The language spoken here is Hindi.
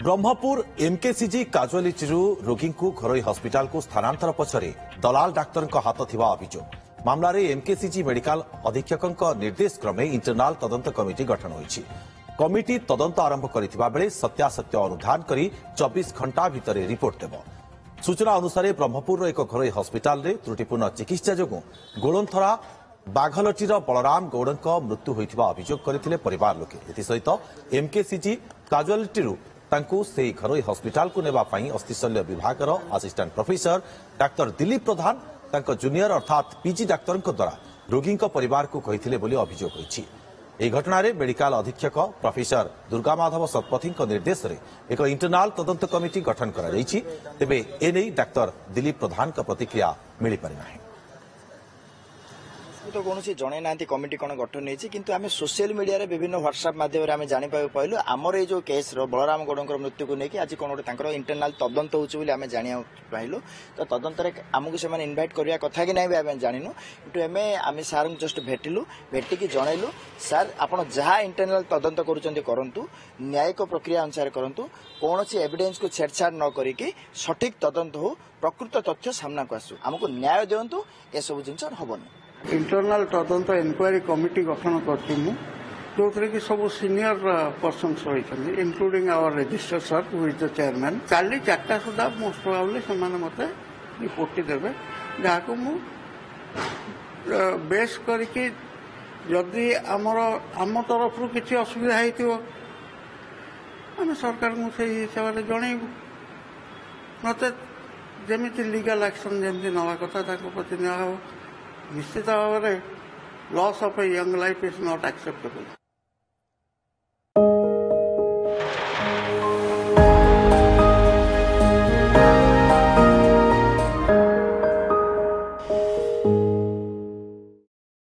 ब्रह्मपुर एमकेसीजी काजुआलिटी रोगी को घरोई हस्पिटाल को स्थानांतर पछरे दलाल डाक्तर हाथ थिबा अभियोग मामला रे एमकेसीजी मेडिकल अधीक्षक निर्देश क्रमे इंटरनाल तदंत कमिटी गठन होईछि। कमिटी तदंत आरंभ करथिबा बेले सत्यासत्य अनुधान करी 24 घंटा भितर रिपोर्ट देब। सूचना अनुसार ब्रह्मपुर एक घरोई हस्पिटाल रे त्रुटिपूर्ण चिकित्सा जोगु गोलंथरा बाघलटीर बलराम गौड़ मृत्यु होइथिबा अभियोग करथिले परिवार लोके। एथिसहित एमकेसीजी काजुआलिटी से घरोई हस्पिटाल को नेबा पई अस्थिशल्य विभाग असिस्टेंट प्रोफेसर डाक्तर दिलीप प्रधान जूनियर अर्थात पीजी डाक्तर द्वारा रोगी परिवार को कही अभियोग होईछि। ଏହି ଘଟଣାରେ ମେଡିକାଲ ଅଧୀକ୍ଷକ ପ୍ରଫେସର ଦୁର୍ଗାମାଧବ ଶତପଥୀଙ୍କ ନିର୍ଦ୍ଦେଶରେ ଏକ ଇଣ୍ଟରନାଲ ତଦନ୍ତ କମିଟି ଗଠନ କରାଯାଇଛି। ତେବେ ଏନେଇ ଡାକ୍ତର ଦିଲ୍ଲୀପ ପ୍ରଧାନଙ୍କ ପ୍ରତିକ୍ରିୟା ମିଳିପାରି ନାହିଁ। तो कौन जन ना कमिटी कौन गठन होती किंतु आम सोशल मीडिया रे विभिन्न व्हाट्सएप माध्यम आम जापर पाइलु आमर ये जो केस बलराम गौड़ मृत्यु को लेकिन आज कौन गोटे इंटरनाल तदंत होने जाना पाइलु। तो तदंत आमको से इनभाइट करवा कथा कि ना भी आम जानू कितु आम सार जस्ट भेटिलु भेटिकी जनइलु सार आप जहाँ इंटरनाल तदंत करूँ न्यायिक प्रक्रिया अनुसार करूँ कौन एविडेंस को छेड़छाड़ न करी सठिक तदंत हो प्रकृत तथ्य सामना को आसू आमको न्याय दिंतु ये सब जिन हेनी। इंटरनाल तदंत इनक्वारी कमिटी गठन करती जो कि सब सीनियर पर्सन रही including our register sir who is the chairman काली 4टा सुधा मोस्ट प्रोबेबली से मत रिपोर्ट देवे जहाँ को मु बेस करके जदि आम तरफ किसी असुविधा होती सरकार को से हिसाब से जनइबू नत जमी लीगल एक्शन जमी नवा कथा प्रति निश्चित भाव में loss of a young life is not acceptable.